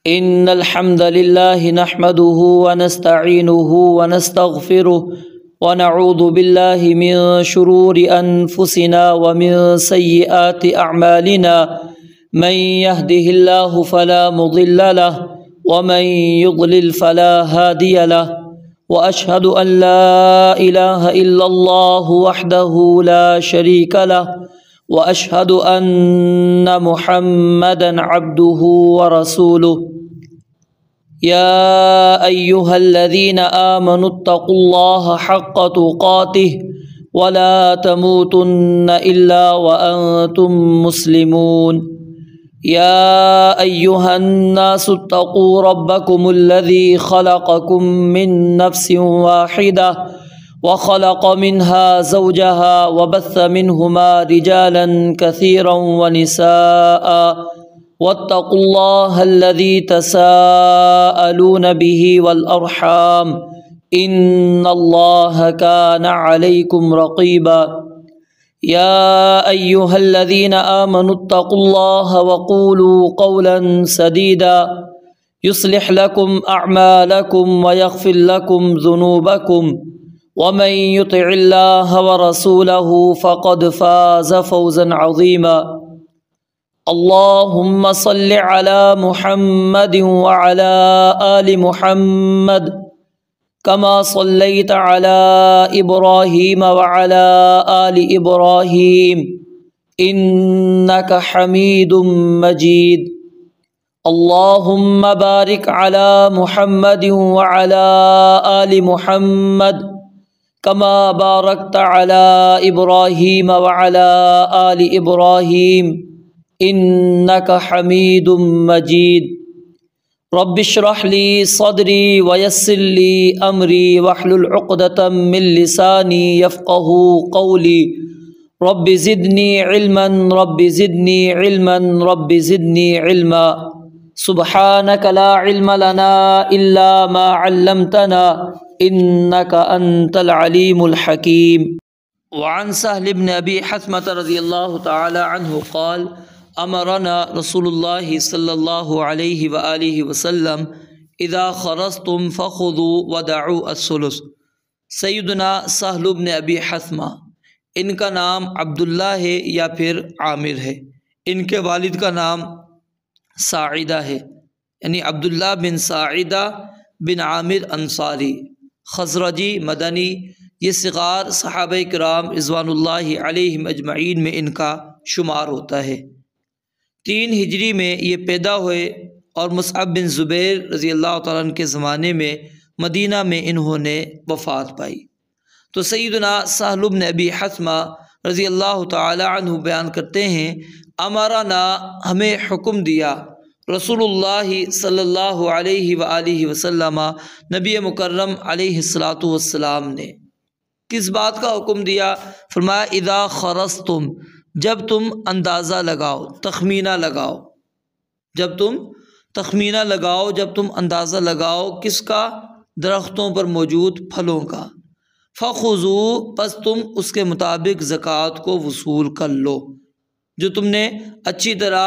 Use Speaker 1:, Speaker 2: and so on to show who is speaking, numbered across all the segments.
Speaker 1: إن الحمد لله نحمده ونستعينه ونستغفره ونعوذ بالله من شرور أنفسنا ومن سيئات أعمالنا من يهده الله فلا مضل له ومن يضلل فلا هادي له وأشهد أن لا إله إلا الله وحده لا شريك له وأشهد أن محمدًا عبده ورسوله يا أيها الذين آمنوا اتقوا الله حق تقاته ولا تموتن إلا وأنتم مسلمون يا أيها الناس اتقوا ربكم الذي خلقكم من نفس واحدة وخلق منها زوجها وبث منهما رجالا كثيرا ونساء واتقوا الله الذي تساءلون به والأرحام إن الله كان عليكم رقيبا يا أيها الذين آمنوا اتقوا الله وقولوا قولا سديدا يصلح لكم أعمالكم ويغفر لكم ذنوبكم ومن يطع الله ورسوله فقد فاز فوزا عظيما اللهم صل على محمد وعلى آل محمد كما صليت على إبراهيم وعلى آل إبراهيم إنك حميد مجيد اللهم بارك على محمد وعلى آل محمد كما باركت على إبراهيم وعلى آل إبراهيم إنك حميد مجيد رب اشرح لي صدري ويسر لي أمري واحلل عقدة من لساني يفقهوا قولي رب زدني علما رب زدني علما رب زدني علما سبحانك لا علم لنا إلا ما علمتنا إنك أنت العليم الحكيم وعن سهل بن أبي حثمة رضي الله تعالى عنه قال امرنا رسول اللہ صلی اللہ علیہ وآلہ وسلم اذا خرجتم فخذوا ودعوا الثلث۔ سیدنا سہل بن ابی حثمہ، ان کا نام عبداللہ ہے یا پھر عامر ہے، ان کے والد کا نام ساعدہ ہے، یعنی عبداللہ بن ساعدہ بن عامر انصاری خزرجی مدنی۔ یہ صغار صحابہ کرام رضوان اللہ علیہم اجمعین میں ان کا شمار ہوتا ہے۔ 3 ہجری میں یہ پیدا ہوئے اور مصعب بن زبیر رضی اللہ تعالیٰ عنہ کے زمانے میں مدینہ میں انہوں نے وفات پائی۔ تو سیدنا سہل بن ابی حثمہ رضی اللہ تعالیٰ عنہ بیان کرتے ہیں، امرنا، ہمیں حکم دیا رسول اللہ صلی اللہ علیہ وآلہ وسلم، نبی مکرم علیہ الصلاۃ والسلام نے کس بات کا حکم دیا؟ فرمایا اذا خرجتم، جب تم اندازہ لگاؤ، تخمینہ لگاؤ، جب تم تخمینہ لگاؤ، جب تم اندازہ لگاؤ کس کا؟ درختوں پر موجود پھلوں کا۔ فخذوا، پس تم اس کے مطابق زکوٰۃ کو وصول کر لو۔ جو تم نے اچھی طرح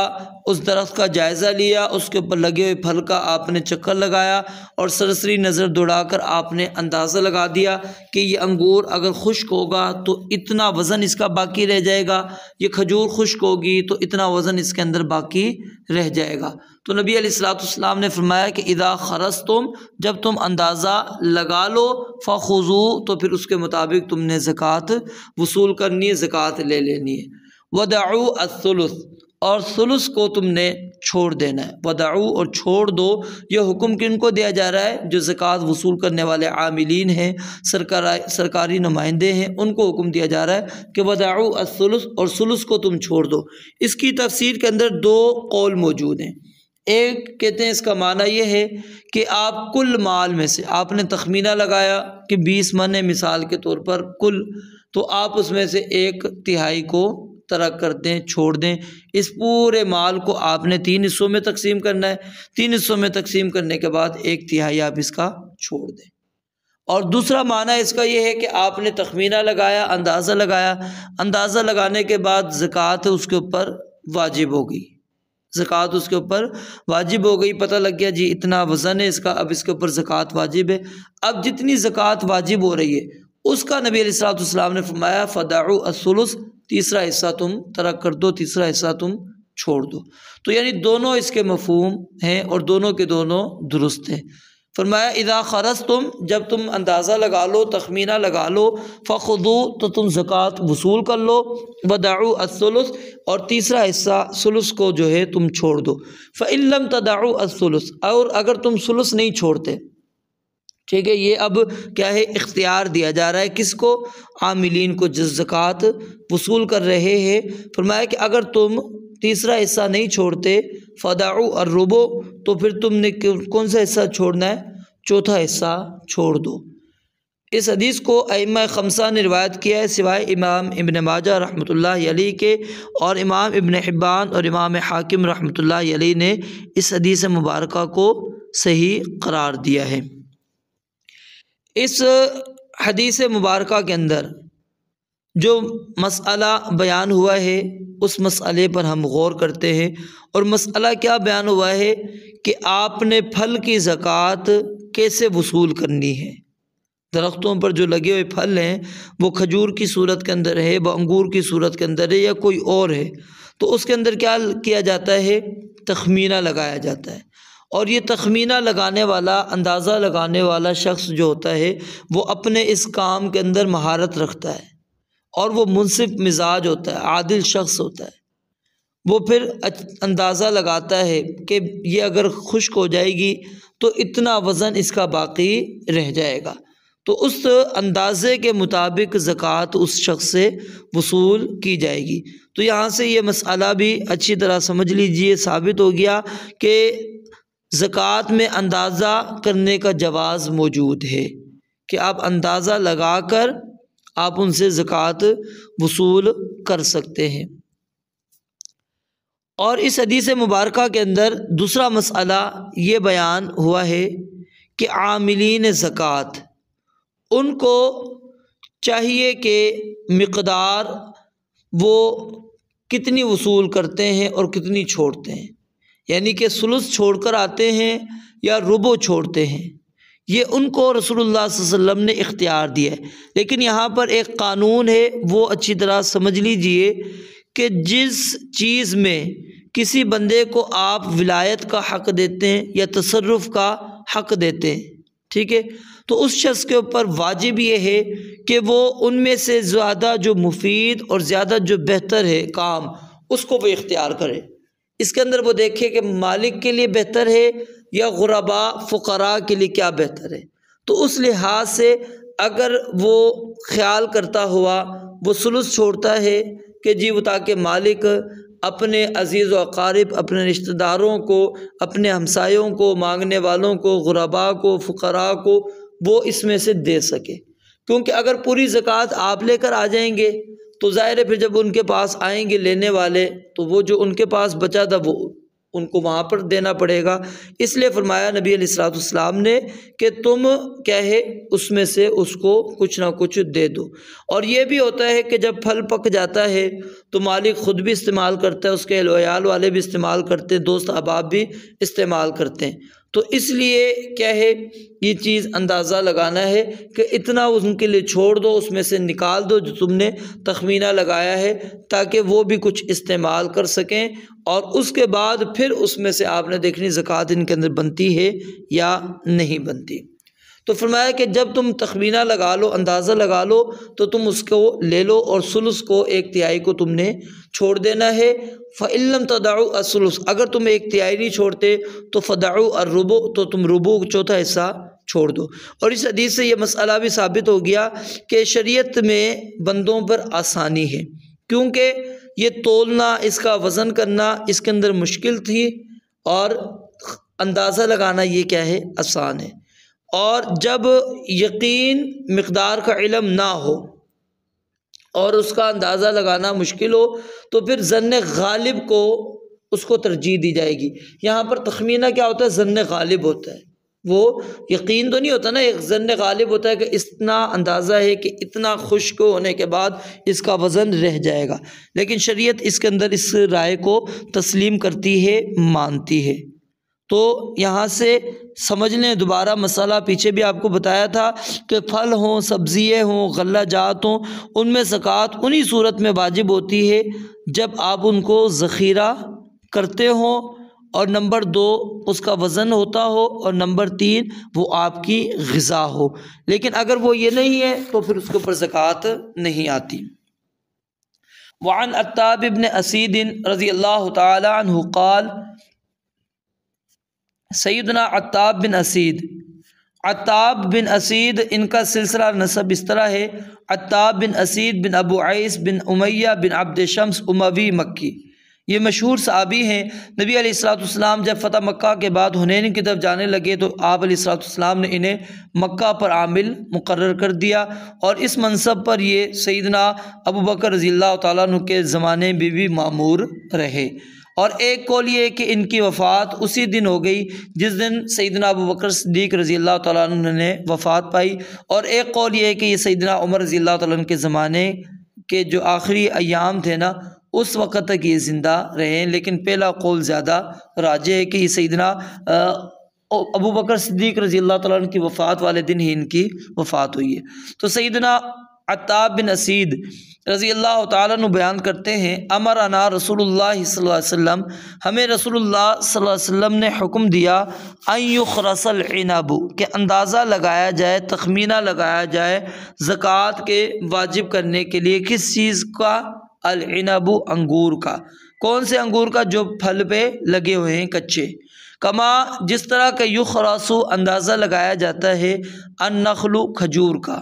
Speaker 1: اس درخت کا جائزہ لیا، اس کے اوپر لگے ہوئے پھل کا آپ نے چکر لگایا اور سرسری نظر دوڑا کر آپ نے اندازہ لگا دیا کہ یہ انگور اگر خشک ہوگا تو اتنا وزن اس کا باقی رہ جائے گا، یہ کھجور خشک ہوگی تو اتنا وزن اس کے اندر باقی رہ جائے گا۔ تو نبی علیہ الصلوۃ والسلام نے فرمایا کہ اذا خرجتم، جب تم اندازہ لگا لو، فخذوا، تو پھر اس کے مطابق تم نے زکوٰۃ وصول کرنی ہے، زکوٰۃ لے لینی ہے۔ ودعوا الثلث، اور ثلث کو تم نے چھوڑ دینا ہے۔ ودعوا، اور چھوڑ دو، یہ حکم کن کو دیا جا رہا ہے؟ جو زکوٰۃ وصول کرنے والے عاملین ہیں، سرکاری نمائندے ہیں، ان کو حکم دیا جا رہا ہے کہ ودعوا الثلث، اور ثلث کو تم چھوڑ دو۔ اس کی تفسیر کے اندر 2 قول موجود ہیں۔ ایک کہتے ہیں اس کا معنی یہ ہے کہ آپ کل مال میں سے، آپ نے تخمینہ لگایا کہ 20 من ہے مثال کے طور پر کل، تو آپ اس میں سے 1/3 کو ترک کر دیں، چھوڑ دیں۔ اس پورے مال کو آپ نے 3 حصوں میں تقسیم کرنا ہے، 3 حصوں میں تقسیم کرنے کے بعد 1/3 آپ اس کا چھوڑ دیں۔ اور دوسرا معنی اس کا یہ ہے کہ آپ نے تخمینہ لگایا، اندازہ لگایا، اندازہ لگانے کے بعد زکوٰۃ اس کے اوپر واجب ہوگی، زکوٰۃ اس کے اوپر واجب ہو گئی، پتہ لگ گیا جی اتنا وزن ہے اس کا، اب اس کے اوپر زکوٰۃ واجب ہے۔ اب جتنی زکوٰۃ واجب ہو رہی ہے اس کا نبی علیہ الصلوۃ والسلام نے فرمایا فدعوا الثلث، تیسرا حصہ تم ترک کر دو، تیسرا حصہ تم چھوڑ دو۔ تو یعنی دونوں اس کے مفہوم ہیں اور دونوں کے دونوں درست ہیں۔ فرمایا اذا خرجتم، جب تم اندازہ لگا لو، تخمینہ لگا لو، فخذوا، تو تم زکوٰۃ وصول کر لو، ودعوا الثلث، اور تیسرا حصہ ثلث کو جو ہے تم چھوڑ دو۔ فإن لم تدعوا الثلث، اور اگر تم ثلث نہیں چھوڑتے، ٹھیک ہے، یہ اب کیا ہے، اختیار دیا جا رہا ہے کس کو؟ عاملین کو، جس زکوٰۃ وصول کر رہے ہیں۔ فرمایا کہ اگر تم تیسرا حصہ نہیں چھوڑتے، فدعوا الربع، تو پھر تم نے کون سا حصہ چھوڑنا ہے؟ چوتھا حصہ چھوڑ دو۔ اس حدیث کو ائمہ خمسہ نے روایت کیا ہے سوائے امام ابن ماجہ رحمۃ اللہ علیہ کے، اور امام ابن حبان اور امام حاکم رحمۃ اللہ علیہ نے اس حدیث مبارکہ کو صحیح قرار دیا ہے۔ اس حدیث مبارکہ کے اندر جو مسئلہ بیان ہوا ہے اس مسئلے پر ہم غور کرتے ہیں، اور مسئلہ کیا بیان ہوا ہے کہ آپ نے پھل کی زکوٰۃ کیسے وصول کرنی ہے۔ درختوں پر جو لگے ہوئے پھل ہیں وہ کھجور کی صورت کے اندر ہے، وہ انگور کی صورت کے اندر ہے، یا کوئی اور ہے، تو اس کے اندر کیا کیا جاتا ہے؟ تخمینہ لگایا جاتا ہے۔ اور یہ تخمینہ لگانے والا، اندازہ لگانے والا شخص جو ہوتا ہے وہ اپنے اس کام کے اندر مہارت رکھتا ہے، اور وہ منصف مزاج ہوتا ہے، عادل شخص ہوتا ہے۔ وہ پھر اندازہ لگاتا ہے کہ یہ اگر خشک ہو جائے گی تو اتنا وزن اس کا باقی رہ جائے گا، تو اس اندازے کے مطابق زکوٰۃ اس شخص سے وصول کی جائے گی۔ تو یہاں سے یہ مسئلہ بھی اچھی طرح سمجھ لیجئے، ثابت ہو گیا کہ زکوٰۃ میں اندازہ کرنے کا جواز موجود ہے، کہ آپ اندازہ لگا کر آپ ان سے زکوٰۃ وصول کر سکتے ہیں۔ اور اس حدیث مبارکہ کے اندر دوسرا مسئلہ یہ بیان ہوا ہے کہ عاملین زکوٰۃ، ان کو چاہیے کہ مقدار وہ کتنی وصول کرتے ہیں اور کتنی چھوڑتے ہیں، یعنی کہ ثلث چھوڑ کر آتے ہیں یا ربع چھوڑتے ہیں، یہ ان کو رسول اللہ صلی اللہ علیہ وسلم نے اختیار دیا ہے۔ لیکن یہاں پر ایک قانون ہے، وہ اچھی طرح سمجھ لیجئے کہ جس چیز میں کسی بندے کو آپ ولایت کا حق دیتے ہیں یا تصرف کا حق دیتے ہیں، ٹھیک ہے، تو اس شخص کے اوپر واجب یہ ہے کہ وہ ان میں سے زیادہ جو مفید اور زیادہ جو بہتر ہے کام، اس کو وہ اختیار کرے۔ اس کے اندر وہ دیکھے کہ مالک کے لیے بہتر ہے یا غرباء فقراء کے لیے کیا بہتر ہے۔ تو اس لحاظ سے اگر وہ خیال کرتا ہوا وہ ثلث چھوڑتا ہے کہ جی وہ تاکہ مالک اپنے عزیز و اقارب، اپنے رشتہ داروں کو، اپنے ہمسایوں کو، مانگنے والوں کو، غرباء کو، فقراء کو وہ اس میں سے دے سکے، کیونکہ اگر پوری زکوٰۃ آپ لے کر آ جائیں گے تو ظاہر ہے پھر جب ان کے پاس آئیں گے لینے والے تو وہ جو ان کے پاس بچا تھا وہ ان کو وہاں پر دینا پڑے گا۔ اس لیے فرمایا نبی علیہ الصلوۃ والسلام نے کہ تم کیا ہے اس میں سے اس کو کچھ نہ کچھ دے دو۔ اور یہ بھی ہوتا ہے کہ جب پھل پک جاتا ہے تو مالک خود بھی استعمال کرتا ہے، اس کے اہل و عیال والے بھی استعمال کرتے ہیں، دوست احباب بھی استعمال کرتے ہیں۔ تو اس لیے کیا ہے یہ چیز اندازہ لگانا ہے کہ اتنا ان کے لیے چھوڑ دو، اس میں سے نکال دو جو تم نے تخمینہ لگایا ہے، تاکہ وہ بھی کچھ استعمال کر سکیں، اور اس کے بعد پھر اس میں سے آپ نے دیکھنی زکوٰۃ ان کے اندر بنتی ہے یا نہیں بنتی۔ تو فرمایا کہ جب تم تخمینہ لگا لو، اندازہ لگا لو، تو تم اس کو لے لو اور ثلث کو، ایک تہائی کو تم نے چھوڑ دینا ہے۔ فَإِن لَّمْ تَدَعُوا الثُّلُثَ، اگر تم ایک تہائی نہیں چھوڑتے تو فَدَعُوا الرُّبُع، تو تم ربع چوتھا حصہ چھوڑ دو۔ اور اس حدیث سے یہ مسئلہ بھی ثابت ہو گیا کہ شریعت میں بندوں پر آسانی ہے، کیونکہ یہ تولنا، اس کا وزن کرنا اس کے اندر مشکل تھی، اور اندازہ لگانا یہ کیا ہے، آسان ہے۔ اور جب یقین مقدار کا علم نہ ہو اور اس کا اندازہ لگانا مشکل ہو تو پھر ظن غالب کو اس کو ترجیح دی جائے گی۔ یہاں پر تخمینہ کیا ہوتا ہے، ظن غالب ہوتا ہے وہ یقین تو نہیں ہوتا نا، ایک ظن غالب ہوتا ہے کہ اتنا اندازہ ہے کہ اتنا خشک ہونے کے بعد اس کا وزن رہ جائے گا، لیکن شریعت اس کے اندر اس رائے کو تسلیم کرتی ہے، مانتی ہے۔ تو یہاں سے سمجھ لیں، دوبارہ مسئلہ پیچھے بھی آپ کو بتایا تھا کہ پھل ہوں، سبزیاں ہوں، غلہ جات ہوں، ان میں زکوٰۃ انہی صورت میں واجب ہوتی ہے جب آپ ان کو ذخیرہ کرتے ہوں، اور نمبر 2 اس کا وزن ہوتا ہو، اور نمبر 3 وہ آپ کی غذا ہو۔ لیکن اگر وہ یہ نہیں ہے تو پھر اس کے اوپر زکوٰۃ نہیں آتی۔ وعن عتاب بن اسید رضی اللہ تعالی عنہ قال، سیدنا عتاب بن اسید، عتاب بن اسید ان کا سلسلہ نسب اس طرح ہے، عتاب بن اسید بن ابو عیس بن امیہ بن عبد شمس اموی مکی، یہ مشہور صحابی ہیں۔ نبی علیہ الصلوۃ والسلام جب فتح مکہ کے بعد حنین کی طرف جانے لگے تو آپ علیہ الصلوۃ والسلام نے انہیں مکہ پر عامل مقرر کر دیا، اور اس منصب پر یہ سیدنا ابو بکر رضی اللہ تعالیٰ عنہ کے زمانے میں بھی مامور رہے۔ اور ایک قول یہ ہے کہ ان کی وفات اسی دن ہو گئی جس دن سیدنا ابو بکر صدیق رضی اللہ تعالیٰ عنہ نے وفات پائی، اور ایک قول یہ ہے کہ یہ سیدنا عمر رضی اللہ تعالیٰ عنہ کے زمانے کے جو آخری ایام تھے نا اس وقت تک یہ زندہ رہے، لیکن پہلا قول زیادہ راجح ہے کہ یہ سیدنا ابو بکر صدیق رضی اللہ تعالیٰ عنہ کی وفات والے دن ہی ان کی وفات ہوئی ہے۔ تو سیدنا عتاب بن اسید رضی اللہ تعالیٰ عنہ بیان کرتے ہیں، امرنا رسول اللہ صلی اللہ علیہ وسلم، ہمیں رسول اللہ صلی اللہ علیہ وسلم نے حکم دیا، ان یخرس العنب، کہ اندازہ لگایا جائے، تخمینہ لگایا جائے زکوٰۃ کے واجب کرنے کے لیے کس چیز کا؟ العنب، انگور کا۔ کون سے انگور کا؟ جو پھل پہ لگے ہوئے ہیں، کچے۔ کما، جس طرح کہ یخرس، اندازہ لگایا جاتا ہے، النخل، کھجور کا۔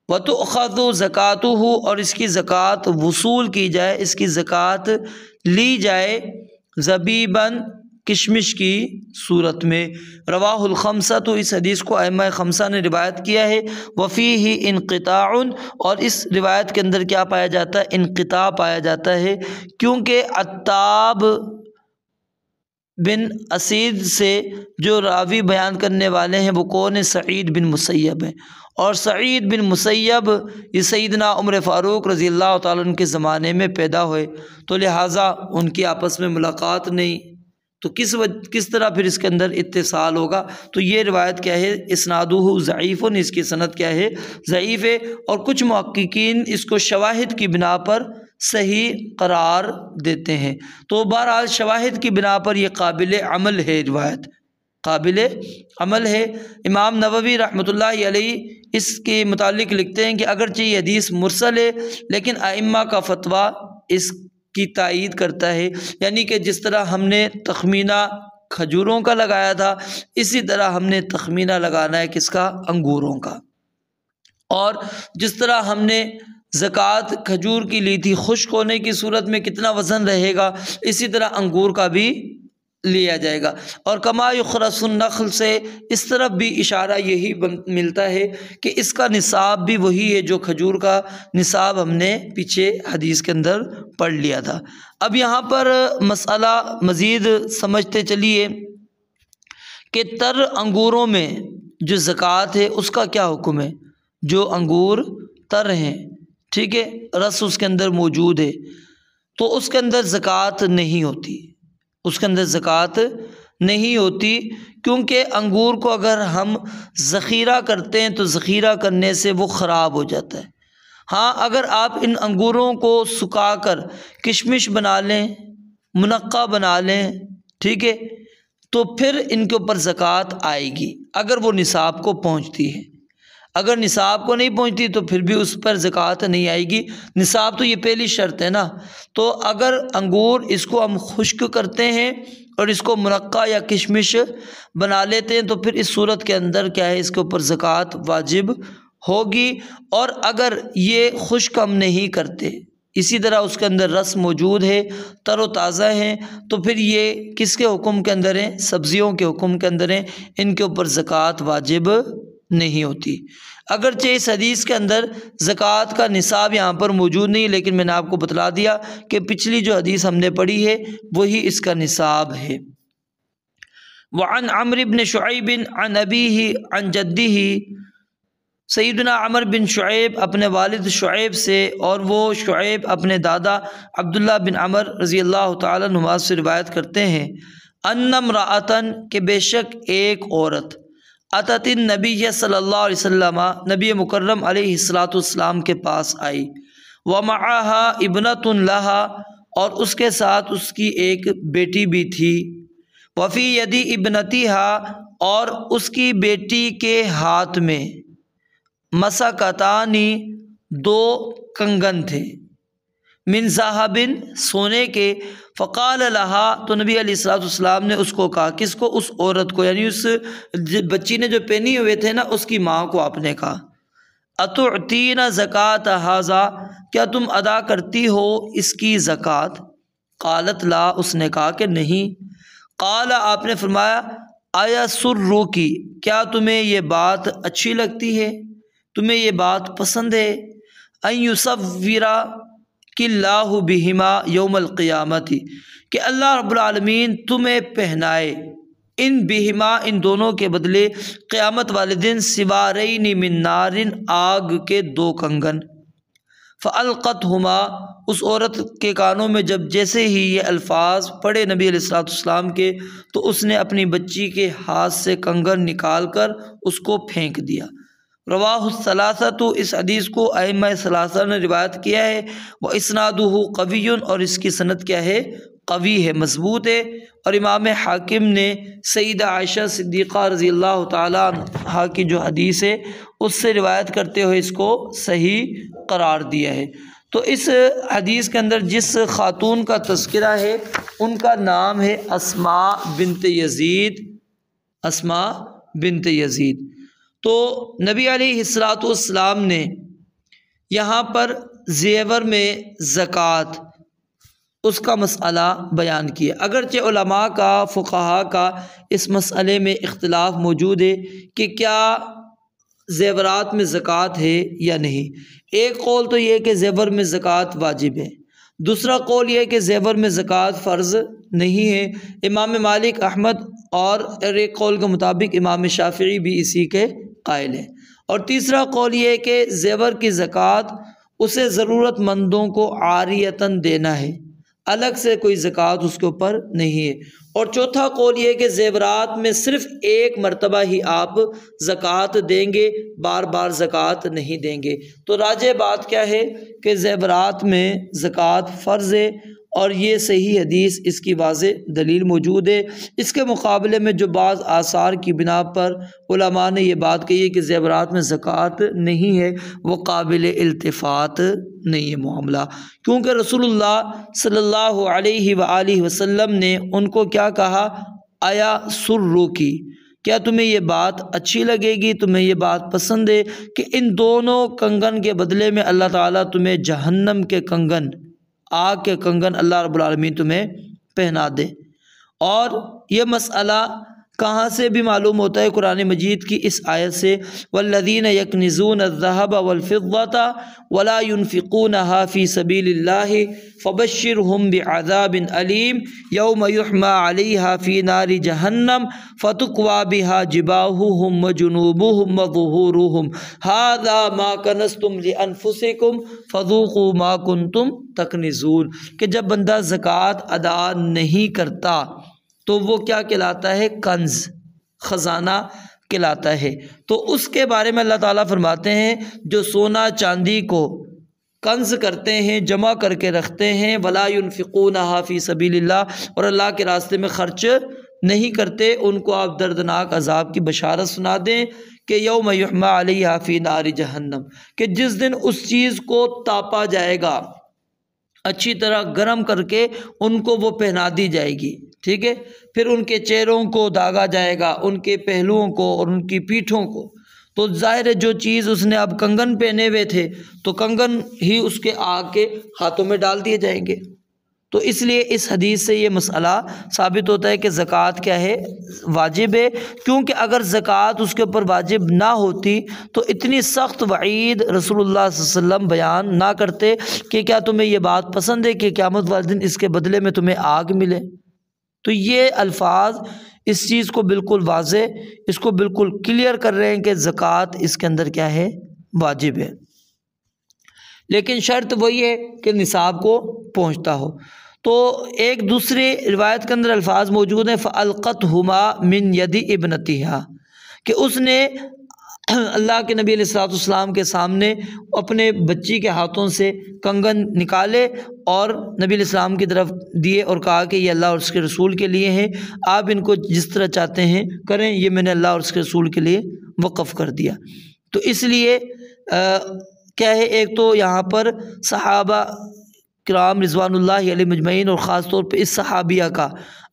Speaker 1: وتؤخذ زکاتہ، اور اس کی زکوٰۃ وصول کی جائے، اس کی زکوٰۃ لی جائے، زبیباً، کشمش کی صورت میں۔ رواہ الخمسہ، تو اس حدیث کو ائمہ خمسہ نے روایت کیا ہے۔ وفیہ انقطاع، اور اس روایت کے اندر کیا پایا جاتا ہے؟ انقطاع پایا جاتا ہے، کیونکہ عتاب بن اسید سے جو راوی بیان کرنے والے ہیں وہ کون ہیں؟ سعید بن مسیب ہیں، اور سعید بن مسیب یہ سیدنا عمر فاروق رضی اللہ تعالیٰ عنہ کے زمانے میں پیدا ہوئے، تو لہٰذا ان کی آپس میں ملاقات نہیں، تو کس طرح پھر اس کے اندر اتصال ہوگا؟ تو یہ روایت کیا ہے؟ اسنادہ ضعیف، اس کی سند کیا ہے؟ ضعیف ہے، اور کچھ محققین اس کو شواہد کی بنا پر صحیح قرار دیتے ہیں۔ تو بہرحال شواہد کی بنا پر یہ قابل عمل ہے، روایت قابل عمل ہے۔ امام نووی رحمۃ اللہ علیہ اس کے متعلق لکھتے ہیں کہ اگرچہ یہ حدیث مرسل ہے لیکن ائمہ کا فتویٰ اس کی تائید کرتا ہے، یعنی کہ جس طرح ہم نے تخمینہ کھجوروں کا لگایا تھا، اسی طرح ہم نے تخمینہ لگانا ہے کس کا؟ انگوروں کا۔ اور جس طرح ہم نے زکوٰۃ کھجور کی لی تھی خشک ہونے کی صورت میں کتنا وزن رہے گا، اسی طرح انگور کا بھی لیا جائے گا۔ اور کما یخرس النخل سے اس طرف بھی اشارہ یہی ملتا ہے کہ اس کا نصاب بھی وہی ہے جو کھجور کا نصاب ہم نے پیچھے حدیث کے اندر پڑھ لیا تھا۔ اب یہاں پر مسئلہ مزید سمجھتے چلیے کہ تر انگوروں میں جو زکوٰۃ ہے اس کا کیا حکم ہے؟ جو انگور تر ہیں، ٹھیک ہے، رس اس کے اندر موجود ہے، تو اس کے اندر زکوٰۃ نہیں ہوتی، اس کے اندر زکوٰۃ نہیں ہوتی، کیونکہ انگور کو اگر ہم ذخیرہ کرتے ہیں تو ذخیرہ کرنے سے وہ خراب ہو جاتا ہے۔ ہاں، اگر آپ ان انگوروں کو سکھا کر کشمش بنا لیں، منقع بنا لیں، ٹھیک ہے، تو پھر ان کے اوپر زکوٰۃ آئے گی اگر وہ نصاب کو پہنچتی ہے۔ اگر نصاب کو نہیں پہنچتی تو پھر بھی اس پر زکوٰۃ نہیں آئے گی۔ نصاب تو یہ پہلی شرط ہے نا۔ تو اگر انگور اس کو ہم خشک کرتے ہیں اور اس کو منقع یا کشمش بنا لیتے ہیں تو پھر اس صورت کے اندر کیا ہے؟ اس کے اوپر زکوٰۃ واجب ہوگی۔ اور اگر یہ خشک ہم نہیں کرتے، اسی طرح اس کے اندر رس موجود ہے، تر و تازہ ہیں، تو پھر یہ کس کے حکم کے اندر ہیں؟ سبزیوں کے حکم کے اندر ہیں، ان کے اوپر زکوٰۃ واجب نہیں ہوتی۔ اگرچہ اس حدیث کے اندر زکوٰۃ کا نصاب یہاں پر موجود نہیں، لیکن میں نے آپ کو بتلا دیا کہ پچھلی جو حدیث ہم نے پڑھی ہے وہی اس کا نصاب ہے۔ وعن عمرو بن شعیب عن ابیہ عن جدہ، سیدنا عمر بن شعیب اپنے والد شعیب سے اور وہ شعیب اپنے دادا عبداللہ بن عمر رضی اللہ تعالیٰ عنہما سے روایت کرتے ہیں، ان امرأۃً کہ بے شک ایک عورت، اتت النبی صلی اللہ علیہ وسلم نبی مکرم علیہ الصلاۃ والسلام کے پاس آئی، ومعها ابنۃ لها اور اس کے ساتھ اس کی ایک بیٹی بھی تھی، وفی یدی ابنتها اور اس کی بیٹی کے ہاتھ میں مسکتانی دو کنگن تھے، من ذہب سونے کے، فقال لها تو نبی علیہ الصلوۃ والسلام نے اس کو کہا، کس کو؟ اس عورت کو، یعنی اس بچی نے جو پہنے ہوئے تھے نا اس کی ماں کو آپ نے کہا، اتعطین زکوٰۃ ھذا کیا تم ادا کرتی ہو اس کی زکوٰۃ؟ قالت لا اس نے کہا کہ نہیں۔ قال آپ نے فرمایا ایسرکی کیا تمہیں یہ بات اچھی لگتی ہے، تمہیں یہ بات پسند ہے، ان یصورک اللہ بہما یوم القیامت کہ اللہ رب العالمین تمہیں پہنائے ان بہما ان دونوں کے بدلے قیامت والے دن سوارین من نار آگ کے دو کنگن، فالقتہما اس عورت کے کانوں میں جب جیسے ہی یہ الفاظ پڑھے نبی علیہ الصلوۃ والسلام کے تو اس نے اپنی بچی کے ہاتھ سے کنگن نکال کر اس کو پھینک دیا۔ رواہ الثلاثۃ اس حدیث کو ائمہ ثلاثہ نے روایت کیا ہے، وہ اسنادہ قوی اور اس کی سند کیا ہے؟ قوی ہے، مضبوط ہے، اور امام حاکم نے سیدہ عائشہ صدیقہ رضی اللہ تعالیٰ عنہا کی جو حدیث ہے اس سے روایت کرتے ہوئے اس کو صحیح قرار دیا ہے۔ تو اس حدیث کے اندر جس خاتون کا تذکرہ ہے ان کا نام ہے اسماء بنت یزید، اسماء بنت یزید۔ تو نبی علیہ الصلوۃ والسلام نے یہاں پر زیور میں زکوٰۃ اس کا مسئلہ بیان کیا، اگرچہ علماء کا فقہاء کا اس مسئلے میں اختلاف موجود ہے کہ کیا زیورات میں زکوٰۃ ہے یا نہیں۔ ایک قول تو یہ کہ زیور میں زکوٰۃ واجب ہے، دوسرا قول یہ کہ زیور میں زکوٰۃ فرض نہیں ہے۔ امام مالک، احمد اور ایک قول کے مطابق امام شافعی بھی اسی کے قائل ہیں، اور تیسرا قول یہ کہ زیور کی زکوٰۃ اسے ضرورت مندوں کو عاریتاً دینا ہے، الگ سے کوئی زکوٰۃ اس کے اوپر نہیں ہے، اور چوتھا قول یہ کہ زیورات میں صرف ایک مرتبہ ہی آپ زکوٰۃ دیں گے، بار بار زکوٰۃ نہیں دیں گے۔ تو راجح بات کیا ہے کہ زیورات میں زکوٰۃ فرض ہے، اور یہ صحیح حدیث اس کی واضح دلیل موجود ہے۔ اس کے مقابلے میں جو بعض آثار کی بنا پر علماء نے یہ بات کہی ہے کہ زیورات میں زکوٰۃ نہیں ہے، وہ قابل التفات نہیں ہے معاملہ، کیونکہ رسول اللہ صلی اللہ علیہ وآلہ وسلم نے ان کو کیا کہا؟ آیا سرکی کیا تمہیں یہ بات اچھی لگے گی، تمہیں یہ بات پسند ہے کہ ان دونوں کنگن کے بدلے میں اللہ تعالیٰ تمہیں جہنم کے کنگن، آگ کے کنگن اللہ رب العالمین تمہیں پہنا دے۔ اور یہ مسئلہ کہاں سے بھی معلوم ہوتا ہے؟ قرآن مجید کی اس آیت سے، والذین یکنزون الذہب والفضة ولا ينفقونها فی سبیل اللہ فبشرہم بعذاب علیم یوم یحمى علیہا فی نار جہنم فتکوی بہا جباہہم وجنوبہم وظہورہم ھذا ما کنزتم لانفسکم فذوقوا ما کنتم تکنزون، کہ جب بندہ زکوٰۃ ادا نہیں کرتا تو وہ کیا کہلاتا ہے؟ کنز، خزانہ کہلاتا ہے۔ تو اس کے بارے میں اللہ تعالیٰ فرماتے ہیں جو سونا چاندی کو کنز کرتے ہیں، جمع کر کے رکھتے ہیں، ولا ينفقونها فی سبیل اللہ، اور اللہ کے راستے میں خرچ نہیں کرتے، ان کو آپ دردناک عذاب کی بشارت سنا دیں کہ یوم یحمى علیہا فی نار جہنم، کہ جس دن اس چیز کو تاپا جائے گا، اچھی طرح گرم کر کے ان کو وہ پہنا دی جائے گی، ٹھیک ہے، پھر ان کے چہروں کو داغا جائے گا، ان کے پہلوؤں کو اور ان کی پیٹھوں کو۔ تو ظاہر ہے جو چیز اس نے اب کنگن پہنے ہوئے تھے تو کنگن ہی اس کے آگ کے ہاتھوں میں ڈال دیے جائیں گے۔ تو اس لیے اس حدیث سے یہ مسئلہ ثابت ہوتا ہے کہ زکوٰۃ کیا ہے؟ واجب ہے، کیونکہ اگر زکوٰۃ اس کے اوپر واجب نہ ہوتی تو اتنی سخت وعید رسول اللہ صلی اللہ علیہ وسلم بیان نہ کرتے کہ کیا تمہیں یہ بات پسند ہے کہ قیامت والے دن اس کے بدلے میں تمہیں آگ ملے۔ تو یہ الفاظ اس چیز کو بالکل واضح، اس کو بالکل کلیئر کر رہے ہیں کہ زکوٰۃ اس کے اندر کیا ہے، واجب ہے، لیکن شرط وہی ہے کہ نصاب کو پہنچتا ہو۔ تو ایک دوسری روایت کے اندر الفاظ موجود ہیں فَأَلْقَتْهُمَا مِنْ يَدِ ابْنَتِهَا، کہ اس نے اللہ کے نبی علیہ الصلوۃ والسلام کے سامنے اپنے بچی کے ہاتھوں سے کنگن نکالے اور نبی علیہ السلام کی طرف دیے اور کہا کہ یہ اللہ اور اس کے رسول کے لیے ہیں، آپ ان کو جس طرح چاہتے ہیں کریں، یہ میں نے اللہ اور اس کے رسول کے لیے وقف کر دیا۔ تو اس لیے کیا ہے، ایک تو یہاں پر صحابہ کرام رضوان اللہ علیہ مجمعین اور خاص طور پہ اس صحابیہ کا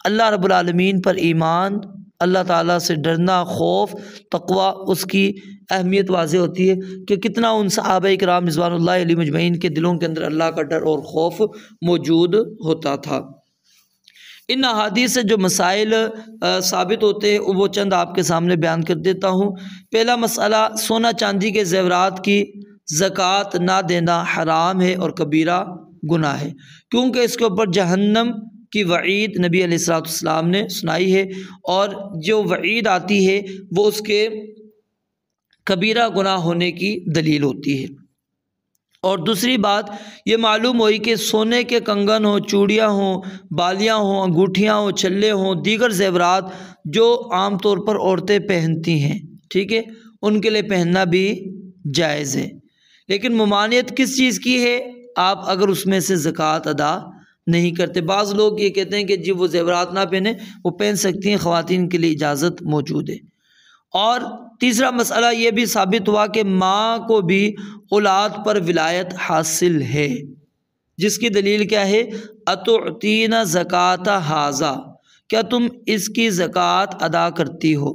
Speaker 1: اللہ رب العالمین پر ایمان، اللہ تعالیٰ سے ڈرنا، خوف، تقوی، اس کی اہمیت واضح ہوتی ہے کہ کتنا ان صحابہ کرام رضوان اللہ علیہ مجمعین کے دلوں کے اندر اللہ کا ڈر اور خوف موجود ہوتا تھا۔ ان احادیث سے جو مسائل ثابت ہوتے ہیں وہ چند آپ کے سامنے بیان کر دیتا ہوں۔ پہلا مسئلہ، سونا چاندی کے زیورات کی زکوٰۃ نہ دینا حرام ہے اور کبیرہ گناہ ہے، کیونکہ اس کے اوپر جہنم کی وعید نبی علیہ الصلوۃ والسلام نے سنائی ہے، اور جو وعید آتی ہے وہ اس کے کبیرہ گناہ ہونے کی دلیل ہوتی ہے۔ اور دوسری بات یہ معلوم ہوئی کہ سونے کے کنگن ہوں، چوڑیاں ہوں، بالیاں ہوں، انگوٹھیاں ہوں، چھلے ہوں، دیگر زیورات جو عام طور پر عورتیں پہنتی ہیں، ٹھیک ہے، ان کے لیے پہننا بھی جائز ہے، لیکن ممانعت کس چیز کی ہے؟ آپ اگر اس میں سے زکوٰۃ ادا نہیں کرتے۔ بعض لوگ یہ کہتے ہیں کہ جی وہ زیورات نہ پہنیں، وہ پہن سکتی ہیں، خواتین کے لیے اجازت موجود ہے۔ اور تیسرا مسئلہ یہ بھی ثابت ہوا کہ ماں کو بھی اولاد پر ولایت حاصل ہے، جس کی دلیل کیا ہے؟ اتعطین زکوٰۃ ھذا، کیا تم اس کی زکوٰۃ ادا کرتی ہو،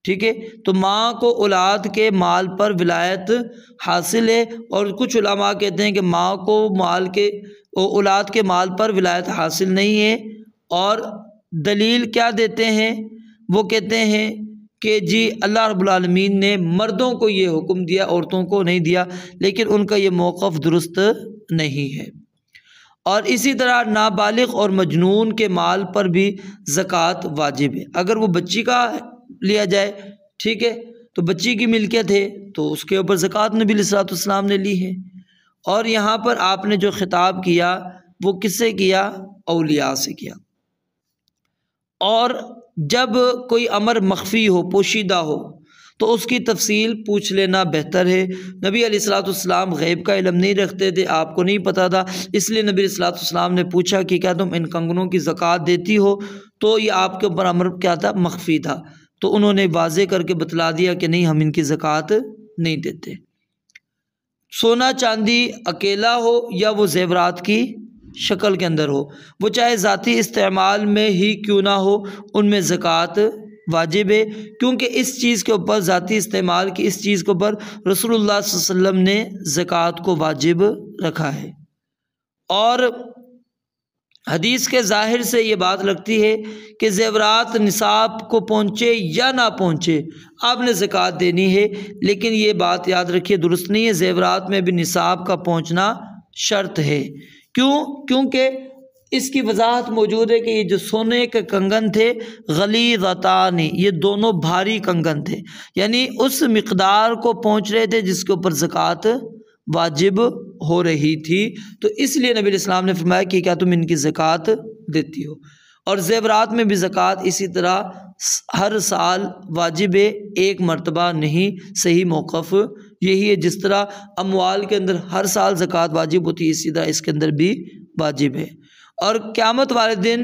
Speaker 1: ٹھیک ہے۔ تو ماں کو اولاد کے مال پر ولایت حاصل ہے، اور کچھ علماء کہتے ہیں کہ ماں کو اولاد کے مال پر ولایت حاصل نہیں ہے، اور دلیل کیا دیتے ہیں؟ وہ کہتے ہیں کہ جی اللہ رب العالمین نے مردوں کو یہ حکم دیا، عورتوں کو نہیں دیا، لیکن ان کا یہ موقف درست نہیں ہے۔ اور اسی طرح نابالغ اور مجنون کے مال پر بھی زکوٰۃ واجب ہے۔ اگر وہ بچی کا لیا جائے، ٹھیک ہے، تو بچی کی ملکیت ہے تو اس کے اوپر زکوٰۃ نبی علیہ الصلوۃ والسلام نے لی ہے۔ اور یہاں پر آپ نے جو خطاب کیا وہ کس سے کیا؟ اولیاء سے کیا۔ اور جب کوئی امر مخفی ہو، پوشیدہ ہو، تو اس کی تفصیل پوچھ لینا بہتر ہے۔ نبی علیہ الصلوۃ والسلام غیب کا علم نہیں رکھتے تھے، آپ کو نہیں پتہ تھا، اس لیے نبی علیہ الصلوۃ والسلام نے پوچھا کہ کیا تم ان کنگنوں کی زکوٰۃ دیتی ہو؟ تو یہ آپ کے اوپر امر کیا تھا؟ مخفی تھا، تو انہوں نے واضح کر کے بتلا دیا کہ نہیں، ہم ان کی زکوٰۃ نہیں دیتے۔ سونا چاندی اکیلا ہو یا وہ زیورات کی شکل کے اندر ہو، وہ چاہے ذاتی استعمال میں ہی کیوں نہ ہو، ان میں زکوٰۃ واجب ہے، کیونکہ اس چیز کے اوپر، ذاتی استعمال کی اس چیز کے اوپر رسول اللہ صلی اللہ علیہ وسلم نے زکوٰۃ کو واجب رکھا ہے۔ اور حدیث کے ظاہر سے یہ بات لگتی ہے کہ زیورات نصاب کو پہنچے یا نہ پہنچے آپ نے زکوٰۃ دینی ہے، لیکن یہ بات یاد رکھیے درست نہیں ہے، زیورات میں بھی نصاب کا پہنچنا شرط ہے۔ کیونکہ اس کی وضاحت موجود ہے کہ یہ جو سونے کے کنگن تھے غلیظتان، یہ دونوں بھاری کنگن تھے، یعنی اس مقدار کو پہنچ رہے تھے جس کے اوپر زکوٰۃ واجب ہو رہی تھی، تو اس لیے نبی علیہ السلام نے فرمایا کہ کیا تم ان کی زکوٰۃ دیتی ہو۔ اور زیورات میں بھی زکوٰۃ اسی طرح ہر سال واجب ہے، ایک مرتبہ نہیں۔ صحیح موقف یہی ہے، جس طرح اموال کے اندر ہر سال زکوٰۃ واجب ہوتی ہے، اسی طرح اس کے اندر بھی واجب ہے۔ اور قیامت والے دن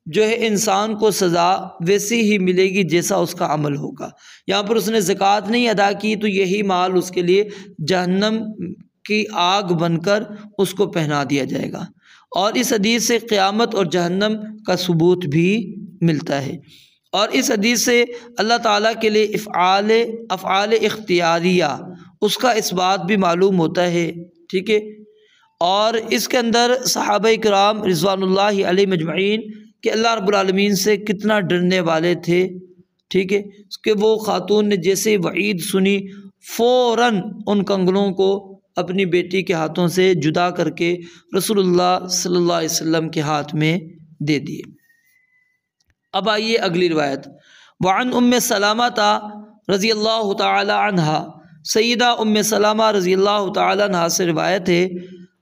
Speaker 1: جو ہے انسان کو سزا ویسی ہی ملے گی جیسا اس کا عمل ہوگا۔ یہاں پر اس نے زکوٰۃ نہیں ادا کی تو یہی مال اس کے لیے جہنم کی آگ بن کر اس کو پہنا دیا جائے گا۔ اور اس حدیث سے قیامت اور جہنم کا ثبوت بھی ملتا ہے۔ اور اس حدیث سے اللہ تعالیٰ کے لیے افعال اختیاریہ اس کا اثبات بھی معلوم ہوتا ہے، ٹھیک ہے۔ اور اس کے اندر صحابہ کرام رضوان اللہ علیہ مجمعین کہ اللہ رب العالمین سے کتنا ڈرنے والے تھے، ٹھیک ہے، کہ وہ خاتون نے جیسے وعید سنی فوراً ان کنگنوں کو اپنی بیٹی کے ہاتھوں سے جدا کر کے رسول اللہ صلی اللہ علیہ وسلم کے ہاتھ میں دے دیے۔ اب آئیے اگلی روایت۔ وعن ام سلامہ رضی اللہ تعالی عنہا، سیدہ ام سلامہ رضی اللہ تعالی عنہا سے روایت ہے،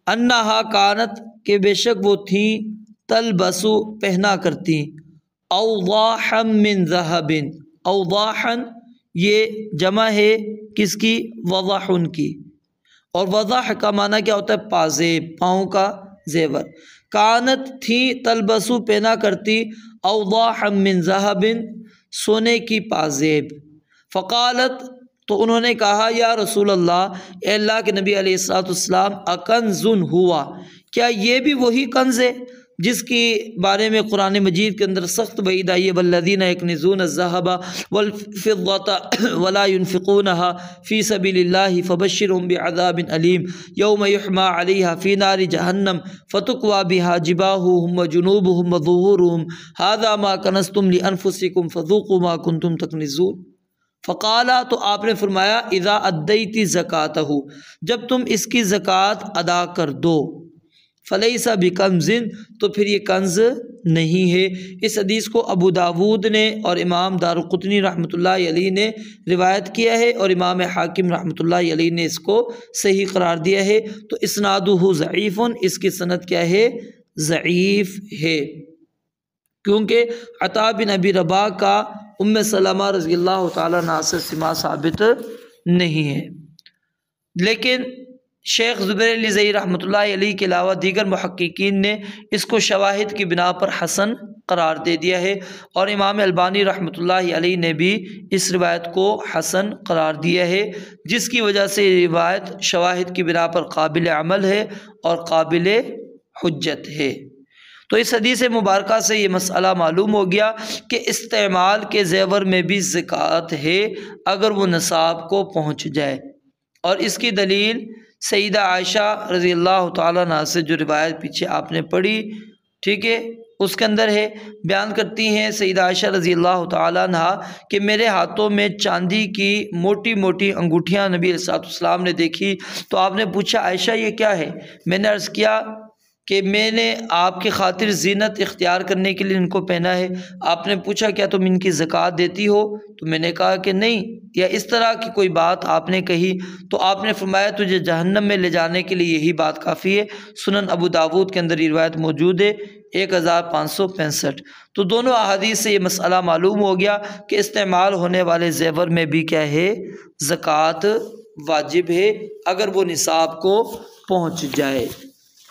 Speaker 1: انہا کانت کہ بے شک وہ تھیں، تلبسو پہنا کرتی، اوضاحا من ذہب، اوضاحا یہ جمع ہے کس کی؟ وضح کی، اور وضح کا معنی کیا ہوتا ہے؟ پازیب، پاؤں کا زیور۔ کانت تھی تلبسو پہنا کرتی، اوضاحا من ذہب سونے کی پازیب۔ فقالت تو انہوں نے کہا، یا رسول اللہ، اے اللہ کے نبی علیہ الصلوۃ والسلام، اکنز ہوا، کیا یہ بھی وہی کنز ہے جس کے بارے میں قرآن مجید کے اندر سخت وعید آئی ہے؟ والذین یکنزون الذھب والفضة ولا ينفقونها فی سبیل اللہ فبشرهم بعذاب علیم یوم یحمى علیہا فی نار جہنم فتکوی بها جباہهم وجنوبهم وظہورهم ھذا ما کنزتم لانفسکم فذوقوا ما کنتم تکنزون۔ فقالا تو آپ نے فرمایا، اذا ادیتی زکاتہ، جب تم اس کی زکوٰۃ ادا کر دو، فلیسا بکنز تو پھر یہ کنز نہیں ہے۔ اس حدیث کو ابو داود نے اور امام دارقطنی رحمۃ اللہ علیہ نے روایت کیا ہے، اور امام حاکم رحمۃ اللہ علیہ نے اس کو صحیح قرار دیا ہے۔ تو اسنادہ ضعیف، اس کی سند کیا ہے؟ ضعیف ہے، کیونکہ عطا بن ابی رباح کا ام سلمہ رضی اللہ تعالیٰ عنہ سے سماع ثابت نہیں ہے۔ لیکن شیخ زبیر علی زئی رحمۃ اللہ علیہ کے علاوہ دیگر محققین نے اس کو شواہد کی بنا پر حسن قرار دے دیا ہے، اور امام البانی رحمۃ اللہ علیہ نے بھی اس روایت کو حسن قرار دیا ہے، جس کی وجہ سے یہ روایت شواہد کی بنا پر قابل عمل ہے اور قابل حجت ہے۔ تو اس حدیث مبارکہ سے یہ مسئلہ معلوم ہو گیا کہ استعمال کے زیور میں بھی زکوٰۃ ہے اگر وہ نصاب کو پہنچ جائے، اور اس کی دلیل سیدہ عائشہ رضی اللہ تعالیٰ عنہ سے جو روایت پیچھے آپ نے پڑھی، ٹھیک ہے، اس کے اندر ہے، بیان کرتی ہیں سیدہ عائشہ رضی اللہ تعالیٰ عنہ کہ میرے ہاتھوں میں چاندی کی موٹی موٹی انگوٹھیاں نبی علیہ الصلوۃ والسلام نے دیکھی، تو آپ نے پوچھا، عائشہ یہ کیا ہے؟ میں نے عرض کیا کہ میں نے آپ کی خاطر زینت اختیار کرنے کے لیے ان کو پہنا ہے۔ آپ نے پوچھا کیا تم ان کی زکوٰۃ دیتی ہو؟ تو میں نے کہا کہ نہیں، یا اس طرح کی کوئی بات آپ نے کہی، تو آپ نے فرمایا تجھے جہنم میں لے جانے کے لیے یہی بات کافی ہے۔ سنن ابو داود کے اندر یہ روایت موجود ہے 1565۔ تو دونوں احادیث سے یہ مسئلہ معلوم ہو گیا کہ استعمال ہونے والے زیور میں بھی کیا ہے؟ زکوٰۃ واجب ہے اگر وہ نصاب کو پہنچ جائے۔